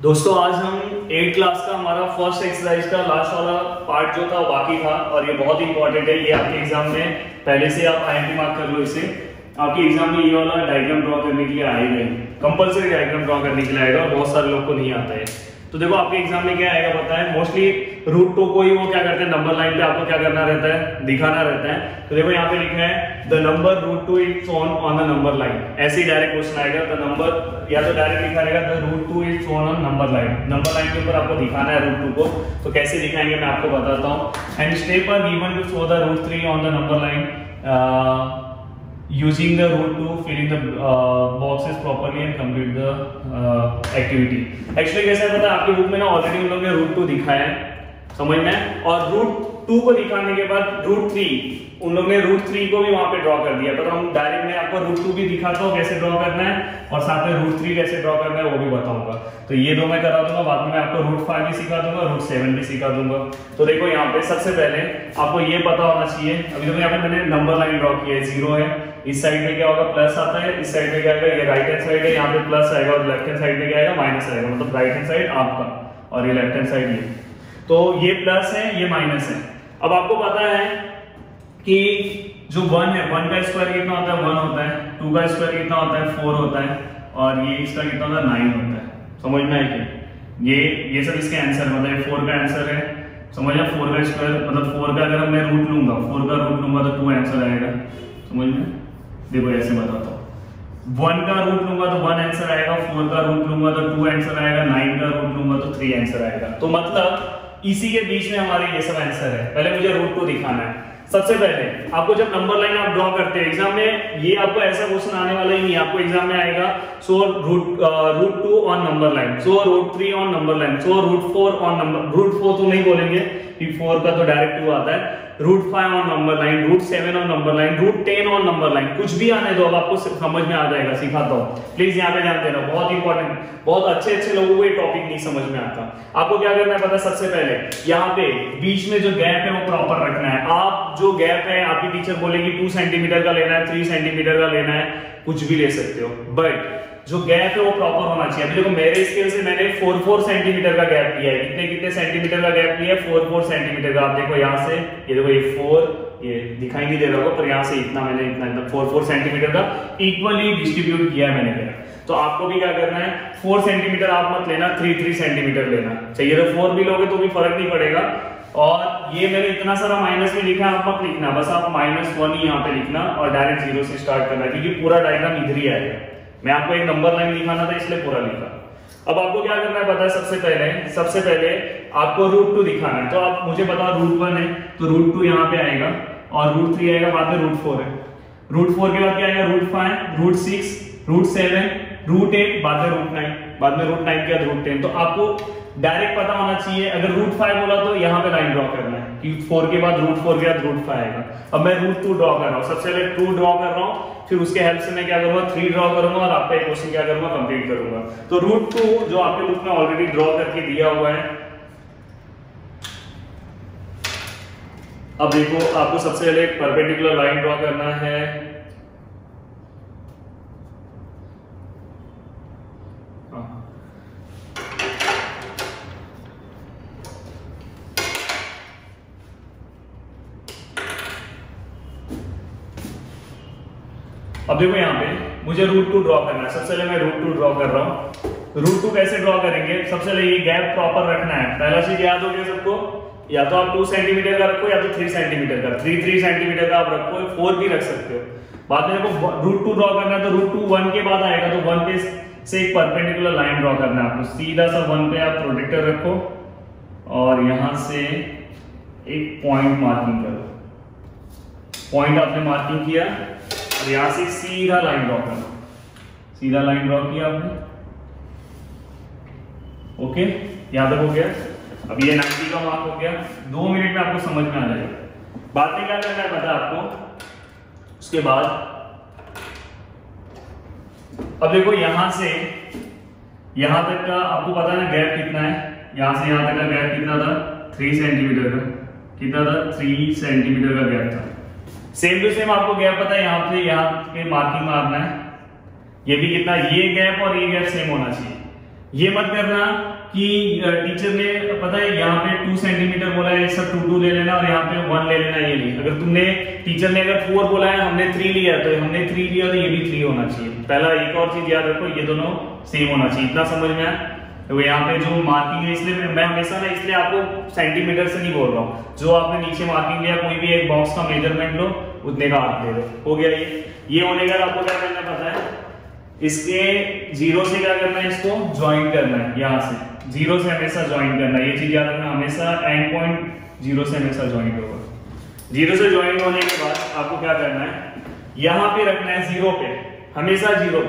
दोस्तों आज हम 8th क्लास का हमारा फर्स्ट एक्सरसाइज का लास्ट वाला पार्ट जो था वो बाकी था और ये बहुत इंपॉर्टेंट है। ये आपके एग्जाम में पहले से आप IMP मार्क कर लो इसे। आपके एग्जाम में ये वाला डायग्राम ड्रॉ करने के लिए आएगा ही, कंपलसरी डायग्राम ड्रॉ करने के लिए आएगा और बहुत सारे लोग को नहीं आता है। तो देखो आपके एग्जाम में क्या आएगा पता है, मोस्टली रूट 2 को ही वो क्या करते हैं, नंबर लाइन पे आपको क्या करना रहता है, दिखाना रहता है। तो देखो यहाँ पे लिखा है the number root 2 is shown on the number line. ऐसे ही डायरेक्ट क्वेश्चन आएगा, द नंबर या तो डायरेक्ट लिखा रहेगा the root 2 is shown on number line. Number line के ऊपर आपको दिखाना है रूट 2 को। तो कैसे दिखाएंगे मैं आपको बताता हूँ। And step are given to show the root 3 on the number line using the root 2 filling the boxes properly and complete the activity। Actually कैसा है पता है, आपके बुक में ना ऑलरेडी उन लोगों ने रूट 2 दिखाया है, समझ में, और रूट 2 को दिखाने के बाद रूट 3 उन लोगों ने रूट 3 को भी वहां पे ड्रॉ कर दिया। तो हम डायरेक्ट में आपको रूट 2 भी दिखाता हूँ कैसे ड्रॉ करना है और साथ में रूट 3 कैसे ड्रॉ करना है वो भी बताऊंगा। तो ये दो मैं करा दूंगा, बाद में मैं आपको रूट 5 भी सिखा दूंगा, रूट 7 भी सिखा दूंगा। तो देखो यहाँ पे सबसे पहले आपको ये पता होना चाहिए, अभी देखो यहाँ पे मैंने नंबर लाइन ड्रॉ किया है, 0 है, इस साइड में क्या होगा प्लस आता है, इस साइड में क्या आएगा, ये राइट हैंड साइड है, यहाँ पे प्लस आएगा और लेफ्ट हैंड साइड में क्या आएगा, माइनस आएगा। मतलब राइट हैंड साइड आपका और ये लेफ्ट हैंड साइड ये। तो ये प्लस है, ये माइनस है। अब आपको पता है कि जो 1 है, 1 का स्क्वायर कितना होता है, 1 होता है, 2 का स्क्वायर कितना होता है, 4 होता है, और ये इसका कितना होता है, 9 होता है। समझ में आया कि ये सब इसके आंसर, मतलब 4 का आंसर है, समझ में। 4 का स्क्वायर मतलब 4 का अगर मैं रूट लूंगा, 4 का रूट लूंगा तो 2 आंसर आएगा, समझ में। देखो ऐसे बताता हूँ, 1 का रूट लूंगा तो 1 आंसर आएगा, 4 का रूट लूंगा तो 2 आंसर आएगा, 9 का रूट लूंगा तो 3 आंसर आएगा। तो मतलब इसी के बीच में हमारे ये सब आंसर है। पहले मुझे रूट 2 दिखाना है। सबसे पहले आपको जब नंबर लाइन आप ड्रॉ करते हैं एग्जाम में, ये आपको ऐसा क्वेश्चन आने वाला ही नहीं, आपको एग्जाम में आएगा so root 2 on number line, so root 3 on number line, so root 4 on number, root 4 तो नहीं बोलेंगे कि 4 का तो डायरेक्ट 2 आता है, root 5 on number line, root 7 on number line, root 10 on number line, कुछ भी आने दो, अब आपको समझ में आ जाएगा, सिखाता हूँ। प्लीज यहाँ पे ध्यान देना, बहुत इंपॉर्टेंट, बहुत अच्छे लोगों को ये टॉपिक नहीं समझ में आता। आपको क्या करना है पता है, सबसे पहले यहाँ पे बीच में जो गैप है वो प्रॉपर रखना है। आप जो गैप है, आपकी टीचर बोलेगी 2 सेंटीमीटर का लेना है, 3 सेंटीमीटर का लेना है, कुछ भी ले सकते हो, बट जो गैप है वो प्रॉपर होना चाहिए। अभी देखो मेरे स्केल से मैंने 4 सेंटीमीटर का गैप लिया है। कितने सेंटीमीटर का गैप लिया है, 4 सेंटीमीटर का। आप देखो यहाँ से, ये देखो ये 4, ये दिखाई नहीं दे रहा होगा, पर यहाँ से इतना मैंने इतना 4 सेंटीमीटर का इक्वली डिस्ट्रीब्यूट किया है मैंने गैप। तो आपको भी क्या करना है, 4 सेंटीमीटर आप मत लेना, 3 सेंटीमीटर लेना चाहिए। तो 4 भी लोगे तो भी फर्क नहीं पड़ेगा। और ये मैंने इतना सारा माइनस में लिखा है, आप मत लिखना, बस आप -1 ही यहाँ पे लिखना और डायरेक्ट 0 से स्टार्ट करना, क्योंकि पूरा डायग्राम इधर ही आएगा। मैं आपको एक नंबर लाइन दिखाना था इसलिए पूरा लिखा। अब आपको क्या करना है पता है, सबसे पहले आपको रूट 2 दिखाना है। तो आप मुझे बताओ रूट 1 है तो रूट 2 यहाँ पे आएगा और रूट 3 आएगा, बाद में रूट 4 है, रूट 4 के बाद क्या आएगा, रूट 5, रूट 6, रूट 7, रूट 8, बाद में रूट 9, बाद में रूट 9 के बाद रूट 10। तो आपको डायरेक्ट पता होना चाहिए, अगर रूट 5 बोला तो यहाँ पे लाइन ड्रॉ करना है कि 4 के बाद रूट 4 के बाद रूट 5 आएगा। अब मैं रूट 2 ड्रॉ कर रहा हूँ, सबसे पहले 2 ड्रॉ कर रहा हूँ, फिर उसके हेल्प से मैं क्या करूंगा, 3 ड्रॉ करूंगा और आपका एक क्वेश्चन क्या करूंगा, कंप्लीट करूंगा। तो रूट 2 जो आपके बुक में ऑलरेडी ड्रॉ करके दिया हुआ है। अब देखो आपको सबसे पहले एक परपेंडिकुलर लाइन ड्रॉ करना है। अब देखो यहाँ पे मुझे रूट 2 ड्रॉ करना है। सबसे पहले मैं रूट 2 ड्रॉ कर रहा हूँ। रूट 2 कैसे ड्रॉ करेंगे, सबसे पहले ये गैप प्रॉपर रखना है। पहला चीज याद हो गया सबको, या तो आप 2 सेंटीमीटर का रखो या तो 3 सेंटीमीटर का, 3 सेंटीमीटर का आप रखो, 4 भी रख सकते हो। बाद में देखो रूट 2 ड्रॉ करना है तो रूट 2 1 के बाद आएगा, तो 1 पे से एक परपेंडिकुलर लाइन ड्रॉ करना है आपको। सीधा सा 1 पे आप प्रोटेक्टर रखो और यहां से एक पॉइंट मार्किंग करो। पॉइंट आपने मार्किंग किया और यहां से सीधा लाइन ड्रॉ करना, सीधा लाइन ड्रॉ किया आपने, ओके, यहां तक हो गया। अब ये 90 का मार्क हो गया, 2 मिनट में आपको समझ में आ जाएगा। बाद में क्या करना है पता है आपको, उसके बाद अब देखो यहां से यहां तक का आपको पता है ना गैप कितना है, यहां से यहां तक का गैप कितना था, 3 सेंटीमीटर का, कितना था, 3 सेंटीमीटर का गैप था। सेम टू सेम आपको गैप पता है, यहाँ से यहाँ पे मार्किंग मारना है। ये भी कितना, ये गैप और ये गैप सेम होना चाहिए। ये मत करना कि टीचर ने पता है यहाँ पे 2 सेंटीमीटर बोला है, सब 2 ले लेना और यहाँ पे 1 ले लेना, ये नहीं। अगर तुमने टीचर ने अगर 4 बोला है, हमने 3 लिया, तो हमने 3 लिया तो ये भी 3 होना चाहिए। पहला एक और चीज याद रखो, ये दोनों सेम होना चाहिए। इतना समझ में आया? तो यहाँ पे जो मार्किंग है, इसलिए मैं हमेशा ना इसलिए आपको सेंटीमीटर से नहीं बोल रहा हूँ। जो आपने नीचे मार्किंग लिया, कोई भी एक बॉक्स का मेजरमेंट लो, उतने का आर्क दे दो, हो गया ये होने का। आपको क्या करना पता है, इसके 0 से क्या करना है, इसको ज्वाइन करना है। यहाँ से 0 से हमेशा ज्वाइन करना है, ये चीज याद रखना, हमेशा एंड पॉइंट 0 से हमेशा ज्वाइन होगा। 0 से ज्वाइन होने के बाद आपको क्या करना है, यहाँ पे रखना है 0 पे, हमेशा 0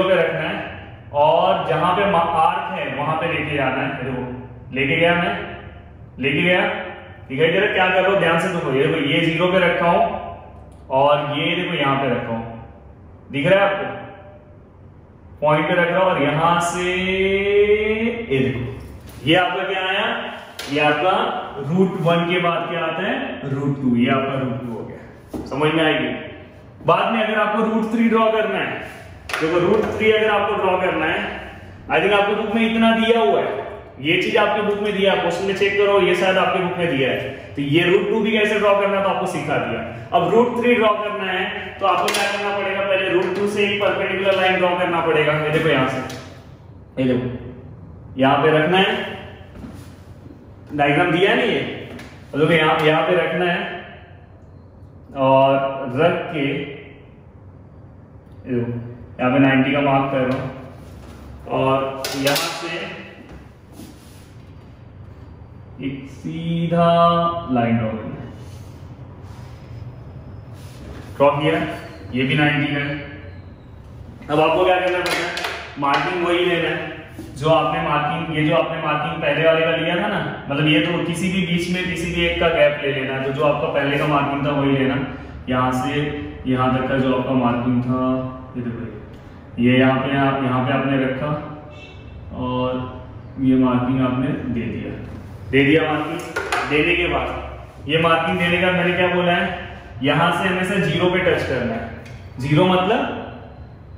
पे रखना है। और जहां पे आर्क है वहां पे लेके जाना है। देखो लेके गया, मैं लेके गया, दिखाई दे रहा? क्या कर रहा हूं, ध्यान से देखो। ये देखो, ये 0 पे रखा हूं और ये देखो यहाँ पे रखा हूं, दिख रहा है आपको? पॉइंट पे रख रहा हूं और यहां से ये देखो, ये आपका क्या आया, ये आपका √1 के बाद क्या आता है, √2। ये आपका √2 हो गया, समझ में आएगी? बाद में अगर आपको √3 ड्रॉ करना है, देखो √3 अगर आपको ड्रॉ करना है, आई थिंक आपको बुक में इतना दिया हुआ है, ये चीज आपके बुक में दिया है, क्वेश्चन में चेक करो, ये शायद आपके बुक में दिया है। तो ये √2 भी कैसे ड्रॉ करना है तो आपको सिखा दिया। अब √3 ड्रॉ करना है तो आपको क्या करना पड़ेगा, पहले √2 से एक परपेंडिकुलर लाइन ड्रॉ करना पड़ेगा। ये देखो यहाँ से, ये देखो यहाँ पे रखना है, डायग्राम दिया है नहीं ये, तो देखो यहाँ पे रखना है और रख के यहाँ पे 90 का मार्क कर रहा हूं और यहां से एक सीधा लाइन ड्रॉ करना है। ड्रॉ किया, ये भी 90 का है। अब आपको क्या करना पड़ता है, मार्किंग वही लेना है जो आपने मार्किंग, ये जो आपने मार्किंग पहले वाले का लिया था ना, मतलब ये तो किसी भी बीच में किसी भी एक का गैप ले लेना है। तो जो आपका पहले का मार्किंग था वही लेना, यहाँ से यहाँ तक का जो आपका मार्किंग था, ये देखो ये यहाँ पे आपने रखा और ये मार्किंग आपने दे दिया मार्किंग देने के बाद, ये मार्किंग देने का मैंने क्या बोला है, यहाँ से हमेशा 0 पे टच करना है। 0 मतलब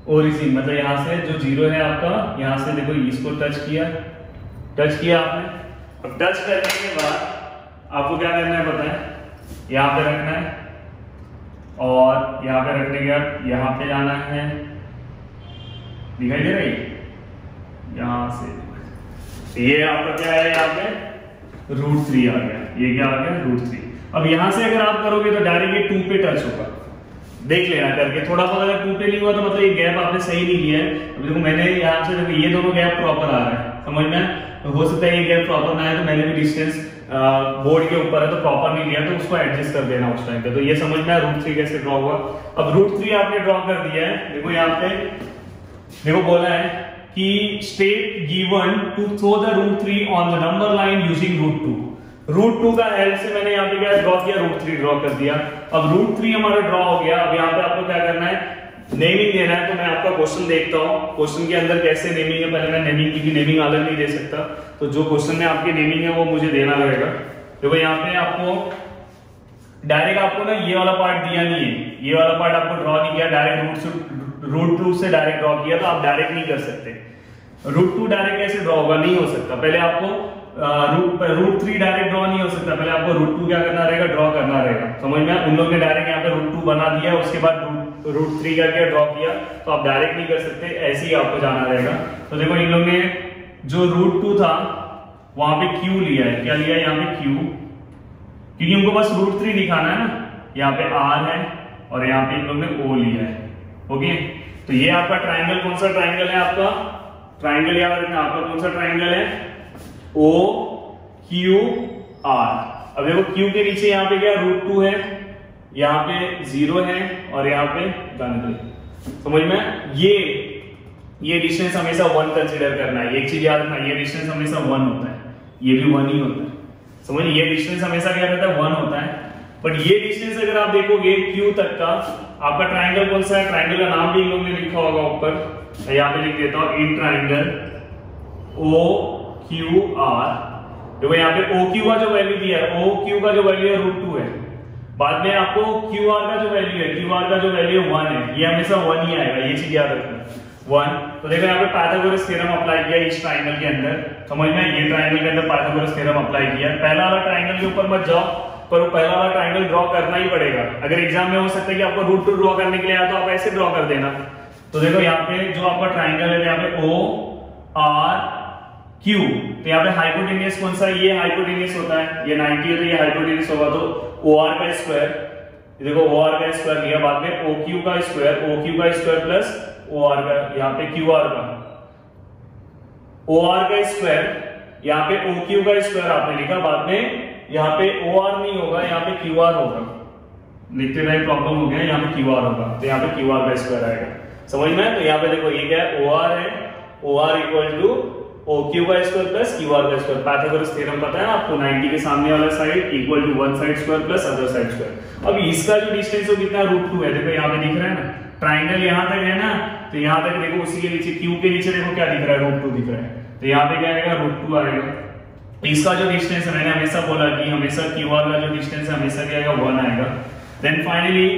ओरिजिन, मतलब यहाँ से जो 0 है आपका, यहाँ से देखो इसको टच किया आपने। अब टच करने के बाद आपको क्या करना है पता है, यहाँ पे रखना है और यहाँ पे रखने के बाद यहाँ पे जाना है, दिखाई दे रही यहां से, ये आपका क्या है, यहाँ पे √3 आ गया, ये क्या आ गया √3। अब यहां से अगर आप करोगे तो डायरेक्ट ये 2 पे टच होगा, देख लेना करके। थोड़ा बहुत अगर 2 पे नहीं हुआ तो मतलब ये गैप आपने सही नहीं लिया है। अब देखो मैंने यहाँ से देखो ये दोनों गैप प्रॉपर आ रहा है, समझ में? तो हो सकता है ये गैप प्रॉपर ना आए तो मैंने भी डिस्टेंस बोर्ड के ऊपर है तो प्रॉपर नहीं लिया, तो उसको एडजस्ट कर देना उस टाइम पे। तो ये समझ में आया √3 कैसे ड्रॉ हुआ। अब √3 आपने ड्रॉ कर दिया है, देखो यहाँ पे देखो बोला है कि state given to throw the √3 on the number line using √2 का हेल्प से मैंने यहाँ पे क्या ड्रॉ किया, √3 ड्रॉ कर दिया। अब √3 हमारा ड्रॉ हो गया। अब यहाँ पे आपको क्या करना है, नेमिंग देना है। तो मैं आपका क्वेश्चन देखता हूँ, क्वेश्चन के अंदर कैसे नेमिंग है, पहले मैं नेमिंग की नेमिंग अलग नहीं दे सकता, तो जो क्वेश्चन में आपकी नेमिंग है वो मुझे देना पड़ेगा। देखो यहाँ पे आपको डायरेक्ट आपको ना ये वाला पार्ट दिया नहीं है, ये वाला पार्ट आपको ड्रॉ नहीं किया, डायरेक्ट √2 से डायरेक्ट ड्रॉ किया, तो आप डायरेक्ट नहीं कर सकते। √2 डायरेक्ट कैसे ड्रॉ होगा, नहीं हो सकता। पहले आपको √3 डायरेक्ट ड्रॉ नहीं हो सकता, पहले आपको √2 क्या करना रहेगा, ड्रॉ करना रहेगा, समझ में? उन लोगों ने डायरेक्ट यहाँ पे √2 बना दिया, उसके बाद √3 का क्या ड्रॉ किया, तो आप डायरेक्ट नहीं कर सकते, ऐसे ही आपको जाना रहेगा। तो देखो इन लोगों ने जो √2 था वहां पे Q लिया है, क्या लिया है यहाँ पे Q, क्योंकि उनको बस √3 दिखाना है ना। यहाँ पे R है और यहाँ पे इन लोगों ने O लिया है, ओके। तो ये आपका ट्राइंगल, कौन सा ट्राइंगल है आपका, ट्राइंगल याद रखना आपका कौन सा ट्राइंगल है, OQR। अब देखो Q के नीचे यहाँ पे क्या √2 है, यहाँ पे 0 है और यहाँ पे समझ में? ये डिस्टेंस हमेशा 1 कंसीडर करना है। एक चीज याद रखना, ये डिस्टेंस हमेशा 1 होता है, ये भी 1 ही होता है, समझिए? ये डिस्टेंस हमेशा क्या रहता है, 1 होता है। बट ये डिस्टेंस अगर आप देखोगे Q तक का, आपका ट्राइंगल कौन सा है, ट्राइंगल का नाम भी इन लोगों ने लिखा होगा ऊपर, यहाँ पे लिख देता हूँ, इन ट्राइंगल OQR। देखो यहाँ पे OQ का जो वैल्यू दिया है, OQ का जो वैल्यू है √2 है, बाद में आपको QR का जो वैल्यू है, QR का जो वैल्यू 1 है, ये हमेशा 1 ही आएगा, ये चीज याद रखना। 1। तो देखो यहाँ पे पाइथागोरस थ्योरम अप्लाई किया इस ट्राइंगल के अंदर, समझ में, ये ट्राइंगल के अंदर पाइथागोरस थ्योरम अप्लाई किया। पहला वाला ट्राइंगल के ऊपर मत जाओ, पर वो पहला वाला ट्राइंगल ड्रॉ करना ही पड़ेगा। अगर एग्जाम में हो सकता है कि आपको रूट 2 ड्रॉ करने के लिए आया तो आप ऐसे ड्रॉ कर देना। तो देखो यहाँ पे जो आपका ट्राइंगल है, यहाँ पे ओ आर क्यू, तो यहाँ पे हाइपोटेनियस कौन सा, ये हाइपोटेनियस होता है, ये 90 है तो ये हाइपोटेनियस होगा, तो ओ आर का स्क्वायर, देखो ओ आर का स्क्वायर लिया, बाद में ओ क्यू का स्क्वायर, ओ क्यू का स्क्वायर प्लस ओ आर का, यहाँ पे क्यू आर का, ओ आर का स्क्वायर, यहाँ पे ओ क्यू का स्क्वायर आपने लिखा, बाद में यहाँ पे ओ आर नहीं होगा, यहाँ पे क्यू आर होगा, लिखते टाइम प्रॉब्लम हो गया, यहाँ पे क्यू आर होगा, तो यहाँ पे क्यू आर का स्क्वायर आएगा, समझ में। तो यहाँ पे देखो ये क्या है, ओ आर है, O R equal to O Q का स्क्वायर प्लस क्यू आर का स्क्वायर। पाइथागोरस थ्योरम पता है ना आपको, 90 के सामने वाला side equal to one side square plus other side square. अब इसका जो डिस्टेंस है कितना, √2 है, देखो यहाँ पे दिख रहा है ना, ट्राइंगल यहाँ तक है ना, तो यहाँ तक देखो उसी के नीचे क्यू के नीचे देखो क्या दिख रहा है, √2 दिख रहा है, तो यहाँ पे क्या आएगा, √2 आएगा। इसका जो डिस्टेंस है, मैंने हमेशा बोला कि हमेशा क्यू आर का जो डिस्टेंस है हमेशा क्या आएगा, 1 आएगा। देन फाइनली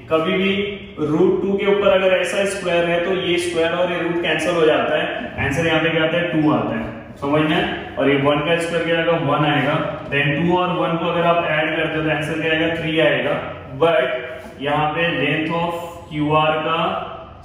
कभी भी √2 के ऊपर अगर ऐसा स्क्वायर है तो ये स्क्वायर और ये रूट कैंसिल हो जाता है, आंसर यहाँ पे क्या आता है, 2 आता है, समझ में। और ये 1 का स्क्वायर क्या आएगा, 1 आएगा। देन 2 और 1 को अगर आप ऐड करते हो तो आंसर क्या आएगा, 3 आएगा। बट यहाँ पे लेंथ ऑफ क्यू आर का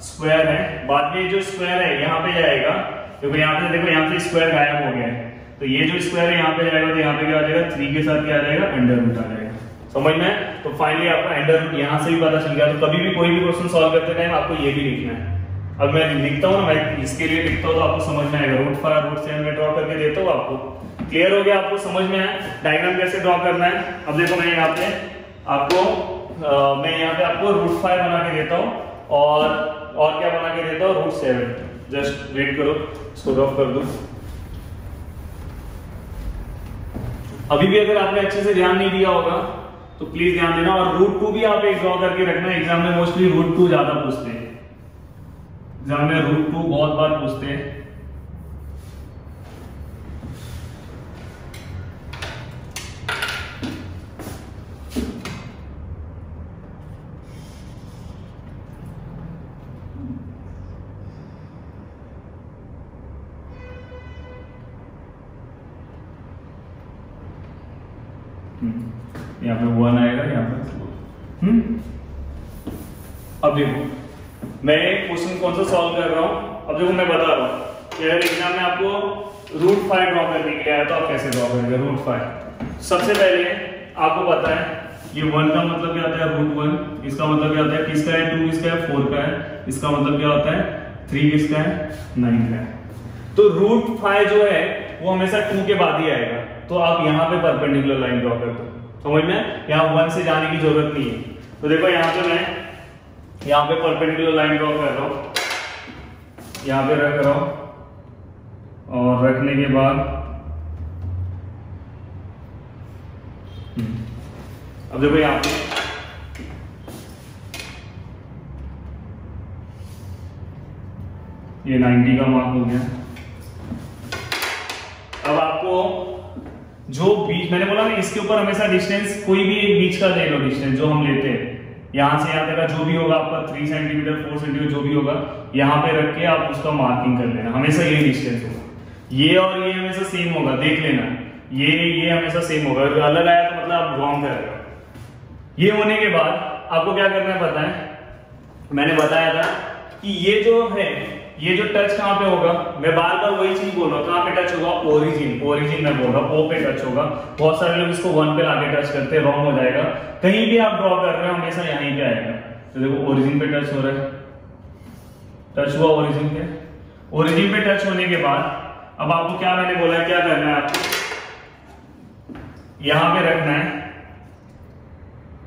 स्क्वायर है, बाद में जो स्क्वायर है यहाँ पे जाएगा, क्योंकि यहाँ पे देखो यहाँ से स्क्वायर गायब हो गया है, तो ये जो स्क्वायर है यहाँ पे जाएगा, तो यहाँ पे क्या आ जाएगा, 3 के साथ क्या आ जाएगा, अंडर रूट आ जाएगा, समझ में। तो फाइनली आपका अंडर रूट यहाँ से भी पता चल गया। तो कभी भी कोई भी क्वेश्चन सॉल्व करते टाइम आपको ये भी लिखना है। अब मैं लिखता हूँ ना, मैं इसके लिए लिखता हूँ तो आपको समझ में आएगा, √5 √7 में ड्रॉ करके देता हूँ आपको, क्लियर हो गया, आपको समझ में आया डायग्राम कैसे ड्रॉ करना है। अब देखो मैं यहाँ पे आपको √5 बना के देता हूँ और क्या बना के देता हूँ, √7। जस्ट वेट करो, इसको ड्रॉ कर दो। अभी भी अगर आपने अच्छे से ध्यान नहीं दिया होगा तो प्लीज ध्यान देना, और √2 भी आप एक ड्रॉ करके रखना। एग्जाम में मोस्टली √2 ज्यादा पूछते हैं, एग्जाम में √2 बहुत बार पूछते हैं। यहाँ पे 1 आएगा, यहाँ पे अब देखो मैं क्वेश्चन कौन सा सॉल्व कर रहा हूँ। अब देखो मैं बता रहा हूँ कि अगर एग्जाम में आपको √5 ड्रॉ करने के लिए आया तो आप कैसे ड्रॉ करेंगे √5। सबसे पहले आपको पता है ये 1 का मतलब क्या होता है, √1, इसका मतलब क्या होता है, किसका है, 2 किसका है, 4 का है, इसका मतलब क्या होता है, 3 किसका है, 9 का है। तो √5 जो है वो हमेशा 2 के बाद ही आएगा, तो आप यहाँ पे परपेंडिकुलर लाइन ड्रॉ कर दो, समझ में, यहाँ 1 से जाने की जरूरत नहीं है। तो देखो यहाँ पे मैं यहाँ पे परपेंडिकुलर लाइन ड्रॉ कर रहा हूँ, यहाँ पे रख रहा हूँ, और रखने के बाद अब देखो यहाँ पे ये 90 का मार्क हो गया। अब आपको जो बीच मैंने बोला ना, इसके ऊपर हमेशा डिस्टेंस कोई भी एक बीच का ले लो, डिस्टेंस जो हम लेते हैं यहां से यहां तक का जो भी होगा आपका 3 सेंटीमीटर 4 सेंटीमीटर जो भी होगा, यहां पे रख के आप उसका मार्किंग कर लेना। हमेशा यही डिस्टेंस होगा, ये और ये हमेशा सेम होगा, देख लेना, ये हमेशा सेम होगा। अगर अलग आया तो मतलब आप रॉन्ग कर रहे हो। ये होने के बाद आपको क्या करना है पता है, मैंने बताया था कि ये जो है, ये जो टच कहां पे होगा, मैं बार बार वही चीज बोल रहा हूं, कहां पे टच होगा, ओरिजिन में बोल रहा हूं, ओ पे टच होगा। बहुत सारे लोग इसको 1 पे लाके टच करते हैं, रॉन्ग हो जाएगा। कहीं भी आप ड्रॉ कर रहे हो हमेशा यहीं पे आएगा। तो देखो ओरिजिन पे टच हो रहा है, टच हुआ ओरिजिन पे, ओरिजिन पे टच होने के बाद अब आपको क्या मैंने बोला है, क्या करना है आपको, यहां पे रखना है,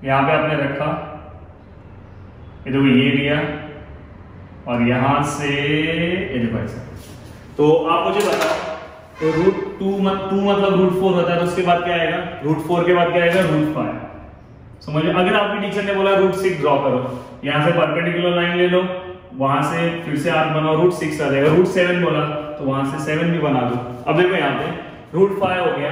यहां पे आपने रखा, ये देखो ये लिया, और यहां से ये देखो ऐसा। तो आप मुझे बताओ, तो √2 मतलब √4 होता है, तो उसके बाद क्या आएगा, √4 के बाद क्या आएगा, √5। समझ लो, अगर आपके टीचर ने बोला √6 ड्रॉ करो, यहां से परपेंडिकुलर लाइन ले लो, वहां से फिर से आप बनाओ, √6 आ जाएगा। √7 बोला तो वहां से 7 भी बना दो। अब देखो यहाँ पे √5 हो गया।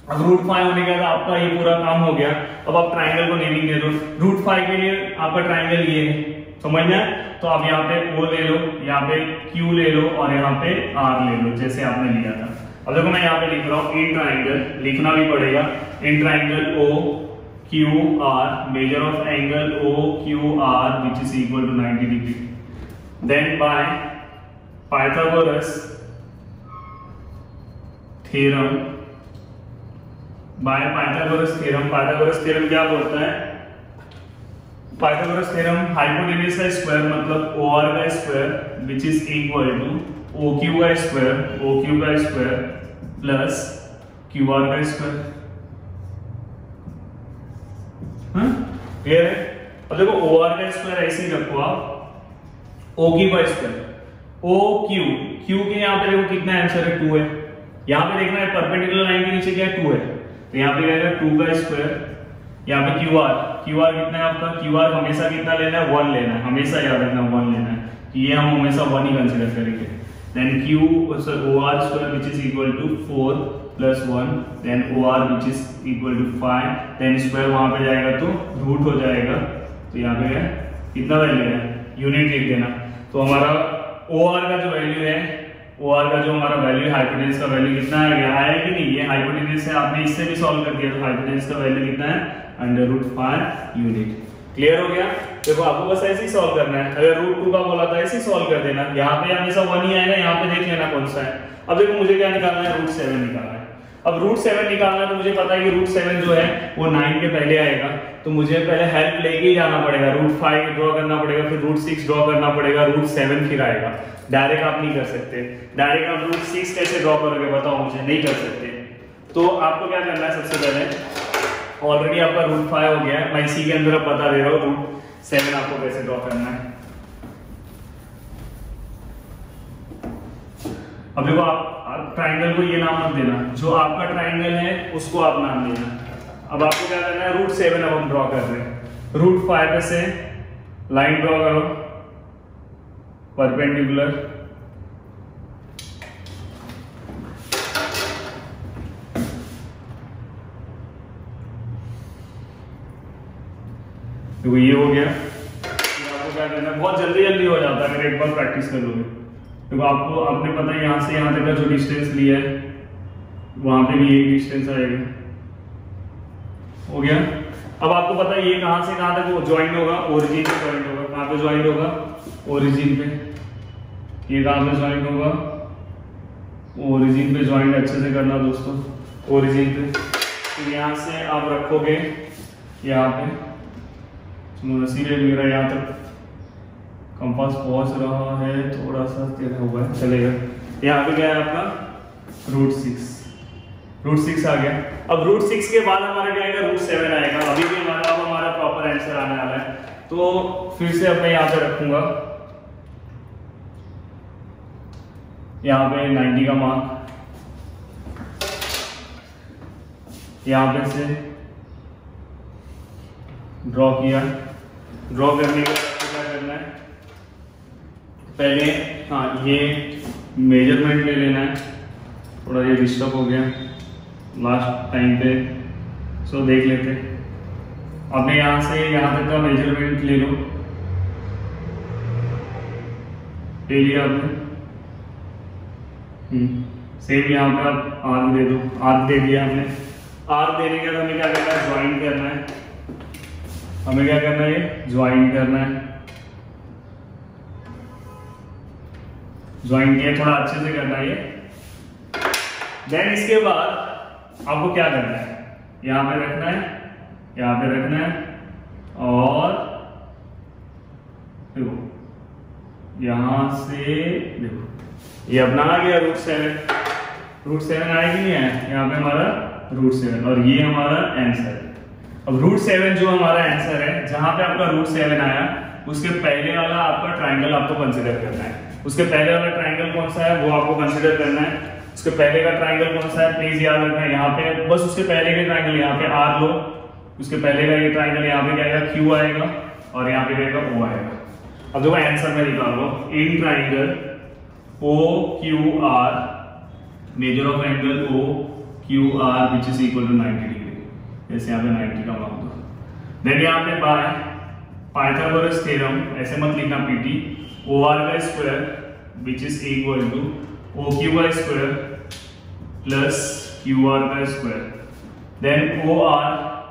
अब √5 होने के बाद आपका ये पूरा काम हो गया। अब आप ट्राइंगल को नेमिंग दे दो। √5 के लिए आपका ट्राइंगल ये है, समझना है? तो आप यहाँ पे O ले लो, यहाँ पे Q ले लो और यहाँ पे R ले लो, जैसे आपने लिया था। अब देखो मैं यहाँ पे लिख रहा हूँ इन ट्राइंगल, लिखना भी पड़ेगा, in triangle O Q R, measure of angle O Q R which is equal to 90 degree. Then by Pythagoras theorem, by Pythagoras theorem, Pythagoras theorem क्या बोलता है? पाइथागोरस थ्योरम हाइपोटेन्यूज का स्क्वायर मतलब OR का square which is equal to OQ का square plus QR का square. Clear है? अब देखो OR का स्क्वायर ऐसे ही रखो आप, OQ का स्क्वायर, OQ, Q के यहाँ पे देखो कितना आंसर है 2 है, यहाँ पे देखना है परपेंडिकुलर लाइन के नीचे क्या है 2 है, तो यहाँ पे क्या 2 का स्क्वायर, यहाँ पे QR कितना है आपका? QR हमेशा कितना लेना है? 1 लेना है, हमेशा याद रखना 1 लेना है, ये हम हमेशा 1 ही कंसीडर करेंगे। Then OR square which is equal to 4 plus 1, then OR which is equal to 5, then square वहां पे जाएगा तो रूट हो जाएगा, तो यहाँ पे कितना वैल्यू है? यूनिट लिख देना। तो हमारा OR का जो वैल्यू है, OR का जो हमारा वैल्यू है, हाइपोटेन्यूज का वैल्यू कितना आ गया? आया कि नहीं? ये हाइपोटेन्यूज से आपने इससे भी सॉल्व कर दिया, तो हाइपोटेन्यूज का वैल्यू कितना है? √5 यूनिट। क्लियर हो गया? देखो आपको बस ऐसे ही सॉल्व करना है, अगर √2 का बोला था ऐसे ही सॉल्व कर देना, यहाँ पे हमेशा 1 ही आएगा, यहाँ पे देख लेना कौन सा है। अब देखो मुझे क्या निकालना है? √7 निकालना है। अब √7 निकालना है तो मुझे पता है कि √7 जो है वो 9 के पहले आएगा, तो मुझे पहले हेल्प लेके ही जाना पड़ेगा, √5 ड्रॉ करना पड़ेगा, फिर √6 ड्रॉ करना पड़ेगा, √7 फिर आएगा। डायरेक्ट आप नहीं कर सकते, डायरेक्ट आप √6 कैसे ड्रॉ करोगे बताओ मुझे? नहीं कर सकते। तो आपको क्या करना है? सबसे पहले ऑलरेडी आपका √5 हो गया है, मैं इसी के अंदर अब बता दे रहा हूँ √7 आपको कैसे ड्रॉ करना है। अब देखो आप ट्राइंगल को ये नाम मत देना, जो आपका ट्राइंगल है उसको आप नाम देना। अब आपको क्या करना है? √7 अब हम ड्रॉ कर रहे हैं, √5 पे से लाइन ड्रॉ करो परपेंडिकुलर, तो ये हो गया। आपको क्या करना है? बहुत जल्दी जल्दी हो जाता है अगर एक बार प्रैक्टिस कर लोगे। तो आपको आपने पता है यहाँ से यहाँ तक का जो डिस्टेंस लिया है वहां पे भी यही डिस्टेंस आएगा। हो गया? अब आपको पता है ये कहाँ से कहाँ तक वो ज्वाइन होगा? ओरिजिन पे ज्वाइन होगा। कहाँ पे ज्वाइन होगा? ओरिजिन पे। ये कहाँ पे ज्वाइन होगा? ओरिजिन पे ज्वाइन अच्छे से करना दोस्तों, ओरिजिन पे। तो यहाँ से आप रखोगे यहाँ पे, इसीलिए मेरा यहाँ तक कंपास पहुंच रहा है, थोड़ा सा तेज हुआ है, चलेगा। यहाँ पे क्या है आपका? √6 आ गया। अब √6 के बाद हमारा क्या आएगा? √7 आएगा। अभी भी हमारा प्रॉपर आंसर आने वाला है। तो फिर से अब मैं यहाँ पे रखूंगा, यहाँ पे 90 का मार्क, यहाँ पे से ड्रॉ किया। ड्रॉ करने के बाद क्या करना है? पहले हाँ ये मेजरमेंट ले लेना है, थोड़ा ये डिस्टर्ब हो गया लास्ट टाइम पे, सो देख लेते। आपने यहाँ से यहाँ तक का मेजरमेंट ले लो, ले लिया आपने। सेम यहाँ पे आप आर्क दे दो, आर्क दे दिया हमने। आर्क देने के बाद हमें क्या करना है? ज्वाइन करना है। हमें क्या करना है? ज्वाइन करना है। ज्वाइन किया, थोड़ा अच्छे से करना है ये। देन इसके बाद आपको क्या करना है? यहाँ पे रखना है, यहाँ पे रखना है, और देखो यहाँ से देखो ये अपना आ गया √7 आया कि नहीं आया? यहाँ पे हमारा √7 और ये हमारा आंसर है। अब √7 जो हमारा आंसर है, जहां पे आपका √7 आया उसके पहले वाला आपका ट्राइंगल आपको कंसीडर करना है। उसके पहले वाला ट्राइंगल कौन सा है वो आपको कंसीडर करना है। उसके पहले का ट्राइंगल कौन सा है प्लीज याद रखना है। यहाँ पे बस उसके पहले के ट्राइंगल यहाँ पे R लो, उसके पहले का ये ट्राइंगल यहाँ पे क्या आएगा? Q आएगा और यहाँ पे क्या आएगा? O आएगा। अब देखो आंसर में निकाल लो, in triangle OQR, measure of angle OQR which is equal to 90 degree. जैसे यहाँ पे 90 का मान दो। देन यहाँ पे बाय पाइथागोरस थ्योरम, ऐसे मत लिखना पीटी, OR का square which is equal to OQ का स्क्वायर प्लस QR का स्क्वायर, देन OR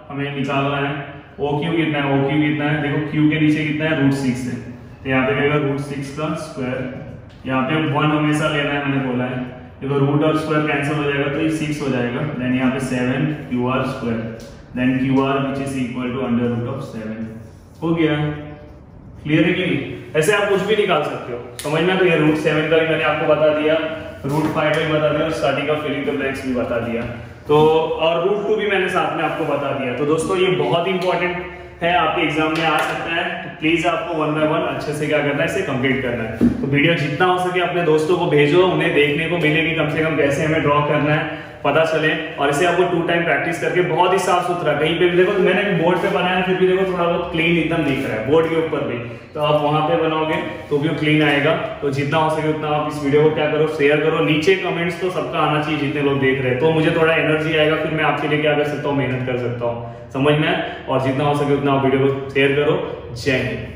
हमें निकालना है, OQ कितना है, OQ कितना है, देखो Q के नीचे कितना है, √6 है, तो यहाँ पे रहेगा √6 का स्क्वायर, यहाँ पे 1 हमेशा लेना है, मैंने बोला है, देखो रूट और स्क्वायर कैंसिल हो जाएगा तो ये 6 हो जाएगा, देन यहाँ पे 7 QR square, then QR which is equal to √7। हो गया, क्लियर है कि नहीं? ऐसे आप कुछ भी निकाल सकते हो, समझ में? तो ये √7 का भी मैंने आपको बता दिया, √5 का भी बता दिया और स्टार्टिंग का फिलिंग द ब्लैंक्स भी बता दिया, तो और √2 भी मैंने साथ में आपको बता दिया। तो दोस्तों ये बहुत इंपॉर्टेंट है, आपके एग्जाम में आ सकता है, तो प्लीज आपको 1 बाय 1 अच्छे से क्या करना है, इसे कंप्लीट करना है। तो वीडियो जितना हो सके अपने दोस्तों को भेजो, उन्हें देखने को मिले कि कम से कम कैसे हमें ड्रॉ करना है पता चले, और इसे आपको 2 टाइम प्रैक्टिस करके बहुत ही साफ सुथरा, कहीं पे भी देखो मैंने बोर्ड पे बनाया फिर भी देखो थोड़ा बहुत क्लीन एकदम दिख रहा है बोर्ड के ऊपर भी, तो आप वहां पे बनाओगे तो भी क्लीन आएगा। तो जितना हो सके उतना आप इस वीडियो को क्या करो, शेयर करो, नीचे कमेंट्स तो सबका आना चाहिए जितने लोग देख रहे हैं, तो मुझे थोड़ा एनर्जी आएगा, फिर मैं आपके लिए क्या कर सकता हूँ, मेहनत कर सकता हूँ, समझ में? और जितना हो सके उतना आप वीडियो को शेयर करो। जय हिंद।